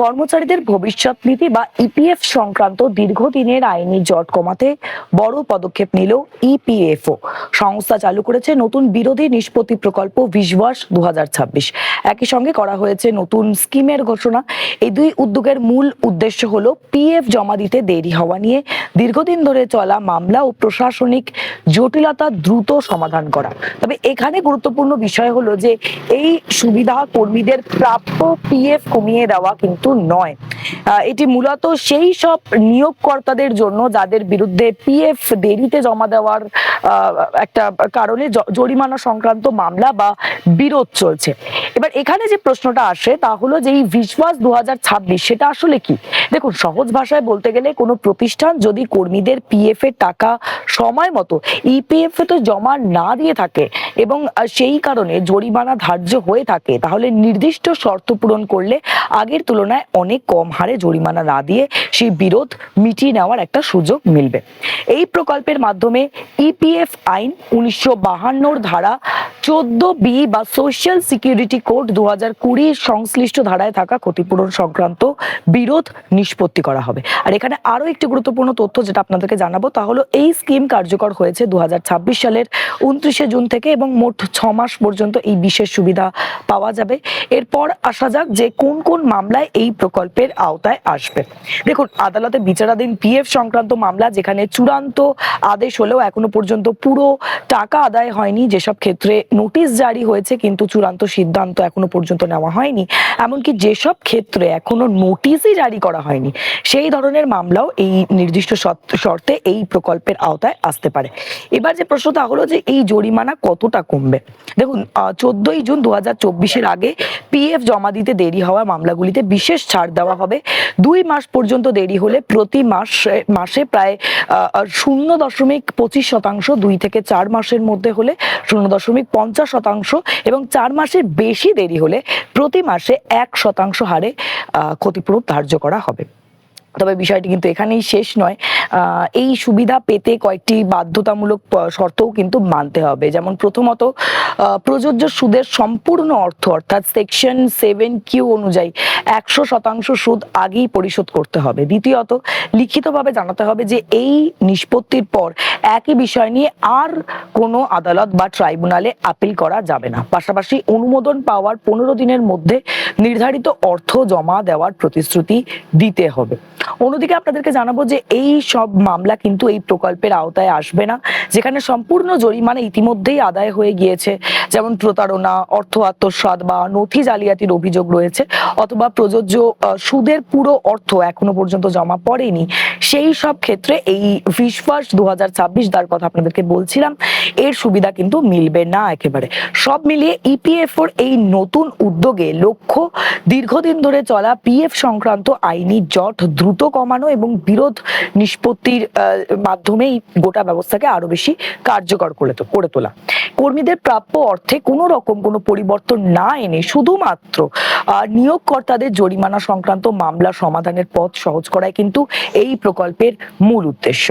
কর্মচারীদের ভবিষ্যৎ নীতি বা ইপিএফ সংক্রান্ত দীর্ঘদিনের আইনি জট কমাতে বড় পদক্ষেপ নিল ইপিএফও। সংস্থা চালু করেছে নতুন বিরোধী নিষ্পত্তি প্রকল্প বিশ্বাস 2026। একই সঙ্গে করা হয়েছে নতুন স্কিমের ঘোষণা। এই দুই উদ্যোগের মূল উদ্দেশ্য হলো পিএফ জমা দিতে দেরি হওয়া নিয়ে দীর্ঘদিন ধরে চলা মামলা ও প্রশাসনিক জটিলতা দ্রুত সমাধান করা। তবে এখানে গুরুত্বপূর্ণ বিষয় হলো যে এই সুবিধা কর্মীদের প্রাপ্য পিএফ কমিয়ে দেওয়া কিন্তু নয়। এটি মূলত সেই সব নিয়োগকর্তাদের জন্য যাদের বিরুদ্ধে পিএফ দেরিতে জমা দেওয়ার একটা কারণে জরিমানা সংক্রান্ত মামলা বা বিরোধ চলছে। এবার এখানে যে প্রশ্নটা আসে তা হলো যে এই বিশ্বাস 2026 সেটা আসলে কি। দেখুন, সহজ ভাষায় বলতে গেলে কোনো প্রতিষ্ঠান যদি কর্মীদের পিএফ এর টাকা সময় মতো ইপিএফ এ তো জমা না দিয়ে থাকে এবং সেই কারণে জরিমানা ধার্য হয়ে থাকে, তাহলে নির্দিষ্ট শর্ত পূরণ করলে আগের তুলনায় অনেক কম হারে জরিমানা না দিয়ে সেই বিরোধ মিটিয়ে নেওয়ার একটা সুযোগ মিলবে। এই প্রকল্পের মাধ্যমে ইপিএফ আইন 1952 ধারা 14B বা সোশ্যাল সিকিউরিটি কোড 2020 সংশ্লিষ্ট ধারায় থাকা ক্ষতিপূরণ সংক্রান্ত বিরোধ নিষ্পত্তি করা হবে। আর এখানে আরো একটি গুরুত্বপূর্ণ তথ্য যেটা আপনাদেরকে জানাবো তা হলো এই স্কিম কার্যকর হয়েছে 2026 সালের 29শে জুন থেকে এবং মোট 6 মাস পর্যন্ত এই বিশেষ সুবিধা পাওয়া যাবে। এরপর আসা যাক যে কোন কোন মামলায় এই প্রকল্পের আওতায় আসবে। দেখুন, আদালতে বিচারাধীন পিএফ সংক্রান্ত মামলা যেখানে চূড়ান্ত আদেশ হলেও এখনো পর্যন্ত পুরো টাকা আদায় হয়নি, যেসব ক্ষেত্রে নোটিশ জারি হয়েছে কিন্তু চূড়ান্ত সিদ্ধান্ত এখনো পর্যন্ত নেওয়া হয়নি, এমনকি যেসব ক্ষেত্রে এখনো নোটিশই জারি করা হয়নি, সেই ধরনের মামলাও এই নির্দিষ্ট শর্তে এই প্রকল্পের আওতায় আসতে পারে। এবার যে প্রশ্নটা হলো যে এই জরিমানা কতটা কমবে। দেখুন, 14ই জুন 2024-এর আগে পিএফ জমা দিতে দেরি হওয়া মামলাগুলিতে বিশেষ ছাড় দেওয়া হবে। 2 মাস পর্যন্ত দেরি হলে প্রতি মাসে প্রায় 0.25%, 2 থেকে 4 মাসের মধ্যে হলে 0.50% এবং 4 মাসের বেশি দেরি হলে প্রতি মাসে 1% হারে ক্ষতিপূরণ ধার্য করা হবে। তবে বিষয়টি কিন্তু এখানেই শেষ নয়। এই সুবিধা পেতে কয়েকটি বাধ্যতামূলক শর্তও কিন্তু মানতে হবে। যেমন প্রথমত, প্রযোজ্য সুদের সম্পূর্ণ অর্থ অর্থাৎ সেকশন 7Q অনুযায়ী 100% সুদ আগেই পরিশোধ করতে হবে। দ্বিতীয়ত, লিখিতভাবে জানাতে হবে যে এই নিষ্পত্তির পর একই বিষয় নিয়ে আর কোনো আদালত বা ট্রাইব্যুনালে আপিল করা যাবে না। পাশাপাশি অনুমোদন পাওয়ার 15 দিনের মধ্যে নির্ধারিত অর্থ জমা দেওয়ার প্রতিশ্রুতি দিতে হবে। অন্যদিকে আপনাদেরকে জানাবো যে এই সব মামলা কিন্তু এই প্রকল্পের আওতায় আসবে না যেখানে সম্পূর্ণ জরিমানা ইতিমধ্যেই আদায় হয়ে গিয়েছে, যেমন প্রতারণা, অর্থ আত্মসাৎ বা নথি জালিয়াতির অভিযোগ রয়েছে, অথবা প্রযোজ্য সুদের পুরো অর্থ এখনো পর্যন্ত জমা পড়েনি। সেই সব ক্ষেত্রে এই বিশ্বাস 2026 যার কথা আপনাদেরকে বলছিলাম এর সুবিধা কিন্তু মিলবে না একেবারে। সব মিলিয়ে ইপিএফওর এই নতুন উদ্যোগে লক্ষ্য দীর্ঘদিন ধরে চলা পিএফ সংক্রান্ত আইনি জট দ্রুত কমানো এবং বিরোধ নিষ্পত্তির মাধ্যমেই গোটা ব্যবস্থাকে আরো বেশি কার্যকর করে তোলা। কর্মীদের প্রাপ্য অর্থে কোনো রকম কোনো পরিবর্তন না এনে শুধুমাত্র নিয়োগকর্তাদের জরিমানা সংক্রান্ত মামলা সমাধানের পথ সহজ করাই কিন্তু এই প্রকল্পের মূল উদ্দেশ্য।